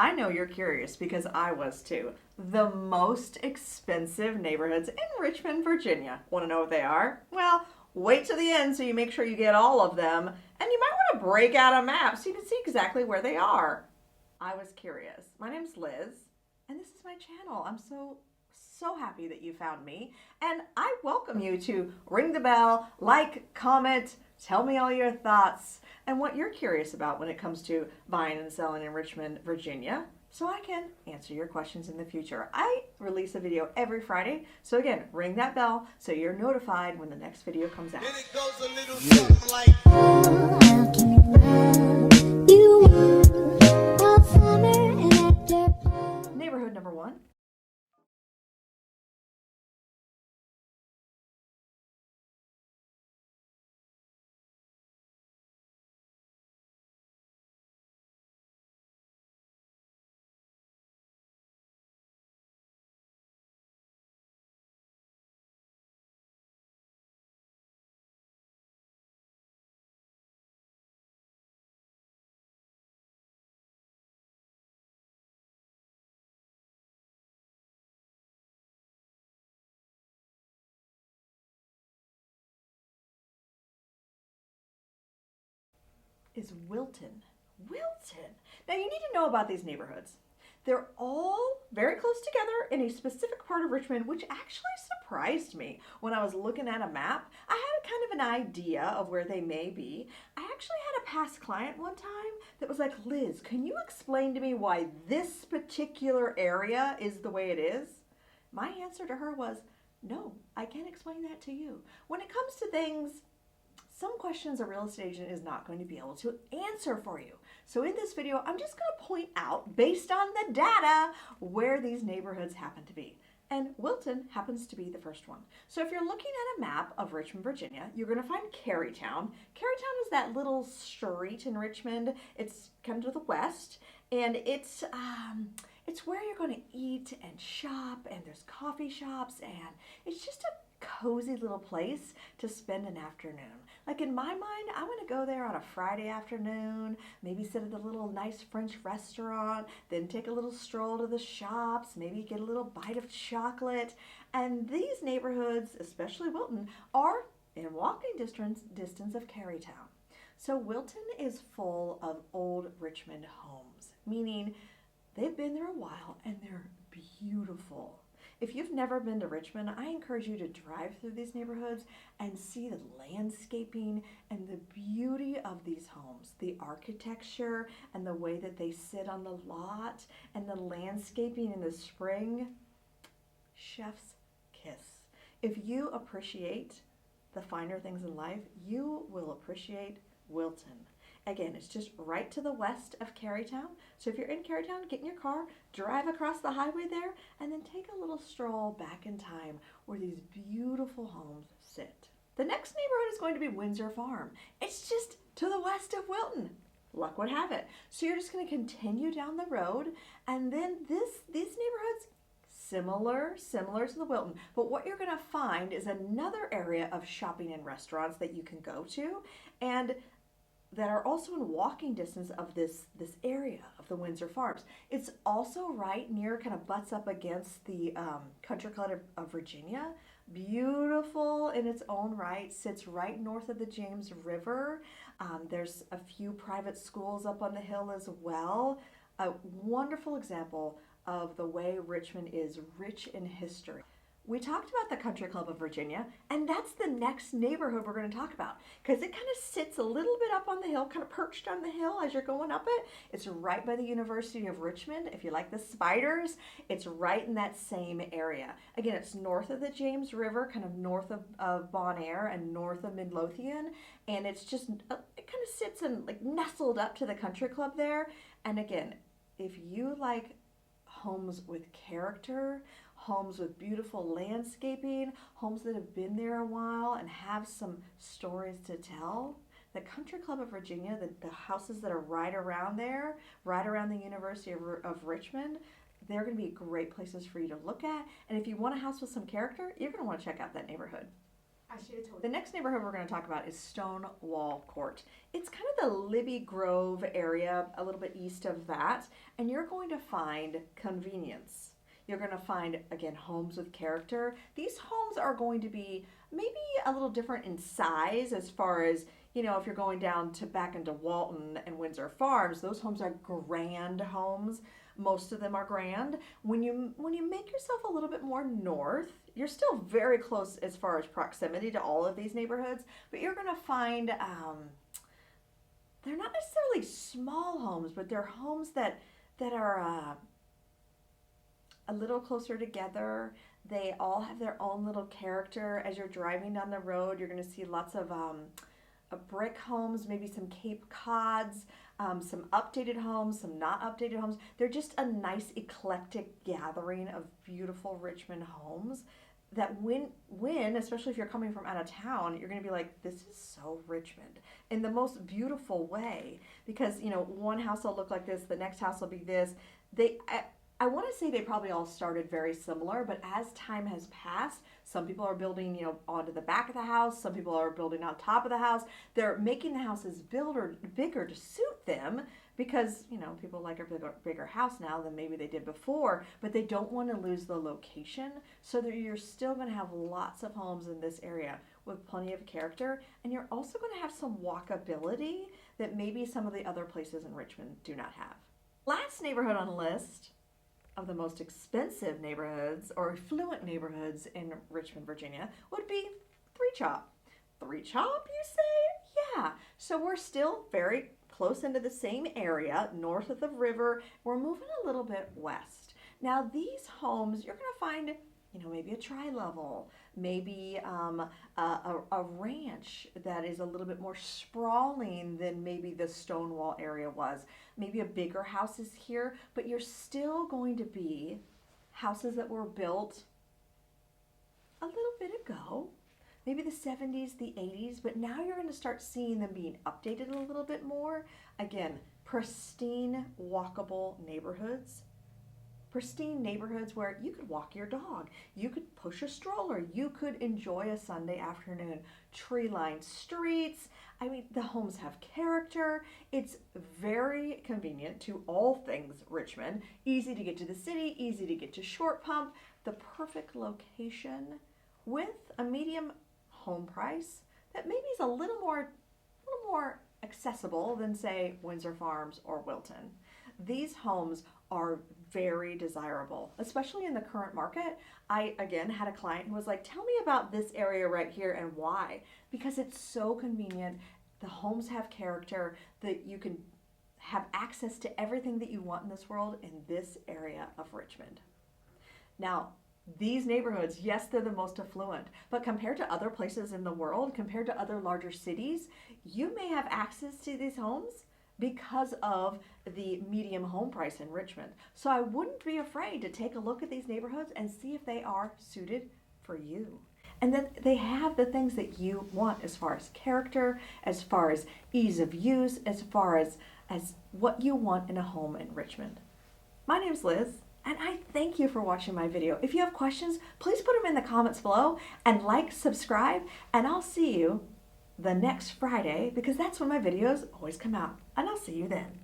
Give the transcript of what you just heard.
I know you're curious because I was too. The most expensive neighborhoods in Richmond, Virginia. Want to know what they are? Well, wait to the end so you make sure you get all of them, and you might want to break out a map so you can see exactly where they are. I was curious. My name's Liz, and this is my channel. I'm so happy that you found me, and I welcome you to ring the bell, like, comment, tell me all your thoughts and what you're curious about when it comes to buying and selling in Richmond, Virginia, so I can answer your questions in the future. I release a video every Friday, so again, ring that bell so you're notified when the next video comes out. And it goes a little something like Neighborhood number one. Is Wilton. Wilton. Now you need to know about these neighborhoods. They're all very close together in a specific part of Richmond, which actually surprised me when I was looking at a map. I had kind of an idea of where they may be. I actually had a past client one time that was like, Liz, can you explain to me why this particular area is the way it is? My answer to her was, no, I can't explain that to you. When it comes to things, some questions a real estate agent is not going to be able to answer for you. So in this video, I'm just going to point out, based on the data, where these neighborhoods happen to be. And Wilton happens to be the first one. So if you're looking at a map of Richmond, Virginia, you're going to find Carytown. Carytown is that little street in Richmond. It's kind of to the west, and it's where you're going to eat and shop, and there's coffee shops, and it's just a cozy little place to spend an afternoon. Like in my mind, I want to go there on a Friday afternoon, maybe sit at a little nice French restaurant, then take a little stroll to the shops, maybe get a little bite of chocolate. And these neighborhoods, especially Wilton, are in walking distance of Carytown. So Wilton is full of old Richmond homes, meaning they've been there a while and they're beautiful. If you've never been to Richmond, I encourage you to drive through these neighborhoods and see the landscaping and the beauty of these homes, the architecture and the way that they sit on the lot and the landscaping in the spring. Chef's kiss. If you appreciate the finer things in life, you will appreciate Wilton. Again, it's just right to the west of Carytown. So if you're in Carytown, get in your car, drive across the highway there, and then take a little stroll back in time where these beautiful homes sit. The next neighborhood is going to be Windsor Farm. It's just to the west of Wilton. Luck would have it. So you're just going to continue down the road, and then these neighborhoods, similar to the Wilton. But what you're going to find is another area of shopping and restaurants that you can go to, and that are also in walking distance of this area of the Windsor Farms. It's also right near, kind of butts up against the Country Club of Virginia. Beautiful in its own right, sits right north of the James River. There's a few private schools up on the hill as well. A wonderful example of the way Richmond is rich in history. We talked about the Country Club of Virginia, and that's the next neighborhood we're going to talk about, because it kind of sits a little bit up on the hill, kind of perched on the hill as you're going up it. It's right by the University of Richmond. If you like the spiders, it's right in that same area. Again, it's north of the James River, kind of north of Bon Air and north of Midlothian, and it's just, it kind of sits and like nestled up to the Country Club there. And again, if you like homes with character, homes with beautiful landscaping, homes that have been there a while and have some stories to tell, the Country Club of Virginia, the houses that are right around there, right around the University of Richmond, they're going to be great places for you to look at. And if you want a house with some character, you're going to want to check out that neighborhood. The next neighborhood we're going to talk about is Stonewall Court. It's kind of the Libby Grove area, a little bit east of that, and you're going to find convenience. You're going to find, again, homes with character. These homes are going to be maybe a little different in size as far as, you know, if you're going down to back into Wilton and Windsor Farms, those homes are grand homes. Most of them are grand. When you make yourself a little bit more north, you're still very close as far as proximity to all of these neighborhoods, but you're going to find they're not necessarily small homes, but they're homes that are a little closer together. They all have their own little character. As you're driving down the road, you're going to see lots of brick homes, maybe some Cape Cods, some updated homes, some not updated homes. They're just a nice eclectic gathering of beautiful Richmond homes that when, especially if you're coming from out of town, you're going to be like, this is so Richmond in the most beautiful way, because, you know, one house will look like this, the next house will be this. I want to say they probably all started very similar, but as time has passed, some people are building, you know, onto the back of the house. Some people are building on top of the house. They're making the houses bigger to suit them because, you know, people like a bigger house now than maybe they did before, but they don't want to lose the location. So that you're still going to have lots of homes in this area with plenty of character, and you're also going to have some walkability that maybe some of the other places in Richmond do not have. Last neighborhood on the list of the most expensive neighborhoods or affluent neighborhoods in Richmond, Virginia would be Beech-Chop. Beech-Chop, you say? Yeah. So we're still very close into the same area, north of the river. We're moving a little bit west. Now these homes, you're going to find, you know, maybe a tri-level, maybe a ranch that is a little bit more sprawling than maybe the Stonewall area was. Maybe a bigger house is here, but you're still going to be houses that were built a little bit ago, maybe the 70s, the 80s, but now you're going to start seeing them being updated a little bit more. Again, pristine, walkable neighborhoods. Pristine neighborhoods where you could walk your dog, you could push a stroller, you could enjoy a Sunday afternoon. Tree-lined streets. I mean, the homes have character. It's very convenient to all things Richmond. Easy to get to the city, easy to get to Short Pump. The perfect location with a medium home price that maybe is a little more accessible than, say, Windsor Farms or Wilton. These homes are very desirable, especially in the current market. I, again, had a client who was like, tell me about this area right here and why. Because it's so convenient. The homes have character, that you can have access to everything that you want in this world in this area of Richmond. Now, these neighborhoods, yes, they're the most affluent, but compared to other places in the world, compared to other larger cities, you may have access to these homes because of the medium home price in Richmond. So I wouldn't be afraid to take a look at these neighborhoods and see if they are suited for you. And then they have the things that you want as far as character, as far as ease of use, as far as what you want in a home in Richmond. My name's Liz, and I thank you for watching my video. If you have questions, please put them in the comments below, and like, subscribe, and I'll see you the next Friday, because that's when my videos always come out, and I'll see you then.